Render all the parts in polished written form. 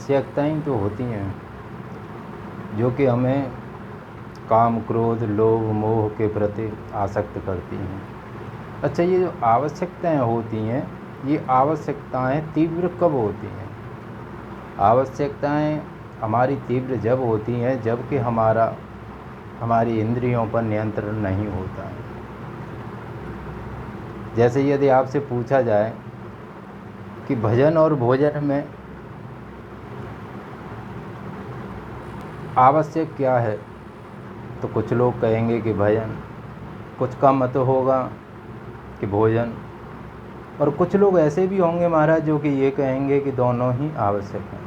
आवश्यकताएं तो होती हैं जो कि हमें काम, क्रोध, लोभ, मोह के प्रति आसक्त करती हैं। अच्छा, ये जो आवश्यकताएं होती हैं, ये आवश्यकताएं तीव्र कब होती हैं? आवश्यकताएं हमारी तीव्र जब होती हैं जबकि हमारी इंद्रियों पर नियंत्रण नहीं होता है। जैसे यदि आपसे पूछा जाए कि भजन और भोजन में आवश्यक क्या है, तो कुछ लोग कहेंगे कि भजन, कुछ का मत होगा कि भोजन, और कुछ लोग ऐसे भी होंगे महाराज जो कि ये कहेंगे कि दोनों ही आवश्यक हैं,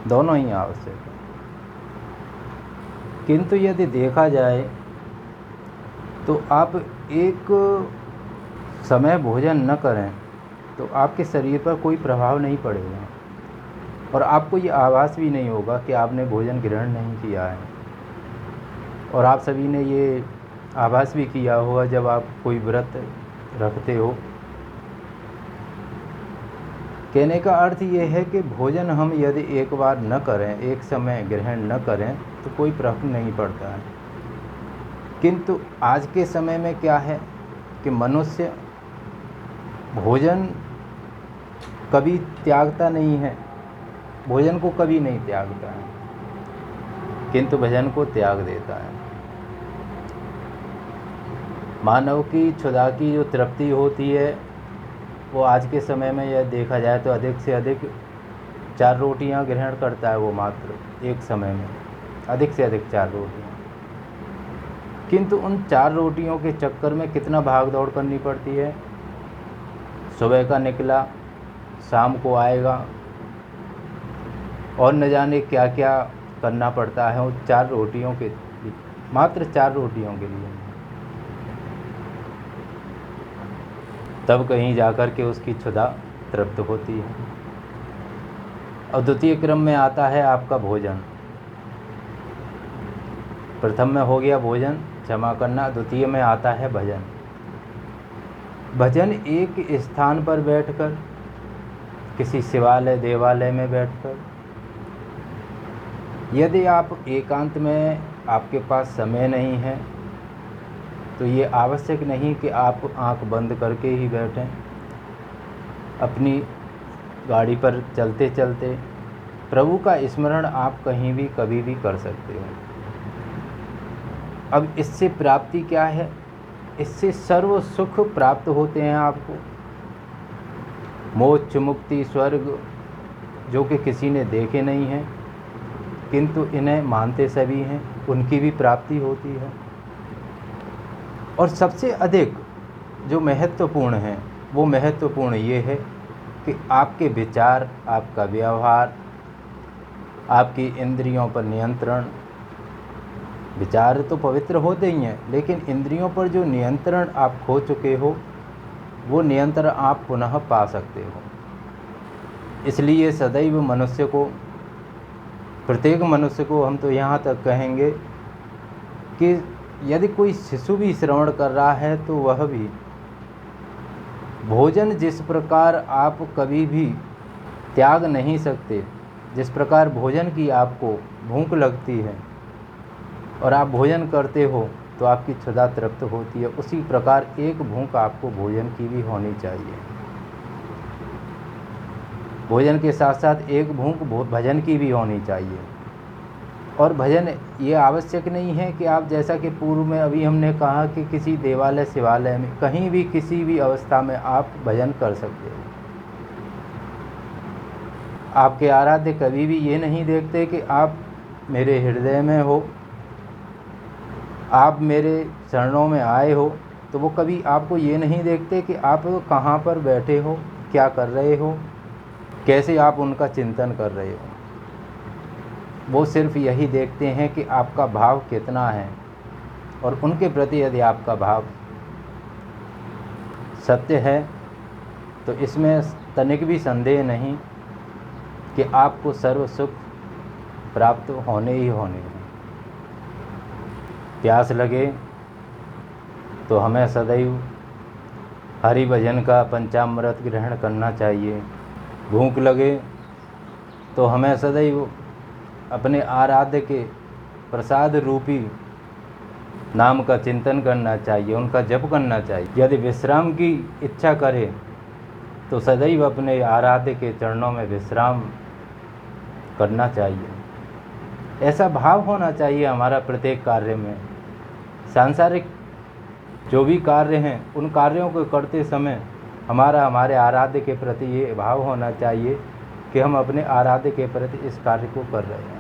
दोनों ही आवश्यक हैं। किंतु यदि देखा जाए तो आप एक समय भोजन न करें तो आपके शरीर पर कोई प्रभाव नहीं पड़ेगा और आपको ये आभास भी नहीं होगा कि आपने भोजन ग्रहण नहीं किया है। और आप सभी ने ये आभास भी किया होगा जब आप कोई व्रत रखते हो। कहने का अर्थ ये है कि भोजन हम यदि एक बार न करें, एक समय ग्रहण न करें तो कोई प्रभाव नहीं पड़ता है। किंतु आज के समय में क्या है कि मनुष्य भोजन कभी त्यागता नहीं है, भोजन को कभी नहीं त्यागता है, किंतु भजन को त्याग देता है। मानव की क्षुधा की जो तृप्ति होती है वो आज के समय में यह देखा जाए तो अधिक से अधिक 4 रोटियां ग्रहण करता है वो, मात्र एक समय में अधिक से अधिक 4 रोटियां। किंतु उन 4 रोटियों के चक्कर में कितना भाग दौड़ करनी पड़ती है। सुबह का निकला, शाम को आएगा और न जाने क्या क्या करना पड़ता है उन 4 रोटियों के, मात्र 4 रोटियों के लिए। तब कहीं जाकर के उसकी क्षुधा तृप्त होती है। और द्वितीय क्रम में आता है आपका भोजन। प्रथम में हो गया भोजन, क्षमा करना, द्वितीय में आता है भजन। भजन एक स्थान पर बैठकर, किसी शिवालय देवालय में बैठकर, यदि आप एकांत में आपके पास समय नहीं है तो ये आवश्यक नहीं कि आप आंख बंद करके ही बैठें। अपनी गाड़ी पर चलते चलते प्रभु का स्मरण आप कहीं भी कभी भी कर सकते हो। अब इससे प्राप्ति क्या है? इससे सर्व सुख प्राप्त होते हैं आपको। मोक्ष, मुक्ति, स्वर्ग जो कि किसी ने देखे नहीं हैं किंतु इन्हें मानते सभी हैं, उनकी भी प्राप्ति होती है। और सबसे अधिक जो महत्वपूर्ण है वो महत्वपूर्ण ये है कि आपके विचार, आपका व्यवहार, आपकी इंद्रियों पर नियंत्रण। विचार तो पवित्र होते ही हैं, लेकिन इंद्रियों पर जो नियंत्रण आप खो चुके हो वो नियंत्रण आप पुनः पा सकते हो। इसलिए सदैव मनुष्य को, प्रत्येक मनुष्य को हम तो यहाँ तक कहेंगे कि यदि कोई शिशु भी श्रवण कर रहा है तो वह भी भोजन जिस प्रकार आप कभी भी त्याग नहीं सकते, जिस प्रकार भोजन की आपको भूख लगती है और आप भोजन करते हो तो आपकी क्षुधा तृप्त होती है, उसी प्रकार एक भूख आपको भोजन की भी होनी चाहिए। भोजन के साथ साथ एक भूख भजन की भी होनी चाहिए। और भजन ये आवश्यक नहीं है कि आप, जैसा कि पूर्व में अभी हमने कहा कि किसी देवालय शिवालय में, कहीं भी किसी भी अवस्था में आप भजन कर सकते हो। आपके आराध्य कभी भी ये नहीं देखते कि आप मेरे हृदय में हो, आप मेरे चरणों में आए हो, तो वो कभी आपको ये नहीं देखते कि आप कहाँ पर बैठे हो, क्या कर रहे हो, कैसे आप उनका चिंतन कर रहे हो। वो सिर्फ यही देखते हैं कि आपका भाव कितना है, और उनके प्रति यदि आपका भाव सत्य है तो इसमें तनिक भी संदेह नहीं कि आपको सर्व सुख प्राप्त होने ही होने हैं। प्यास लगे तो हमें सदैव हरि भजन का पंचामृत ग्रहण करना चाहिए। भूख लगे तो हमें सदैव अपने आराध्य के प्रसाद रूपी नाम का चिंतन करना चाहिए, उनका जप करना चाहिए। यदि विश्राम की इच्छा करें तो सदैव अपने आराध्य के चरणों में विश्राम करना चाहिए। ऐसा भाव होना चाहिए हमारा प्रत्येक कार्य में। सांसारिक जो भी कार्य हैं उन कार्यों को करते समय हमारे आराध्य के प्रति ये भाव होना चाहिए कि हम अपने आराध्य के प्रति इस कार्य को कर रहे हैं।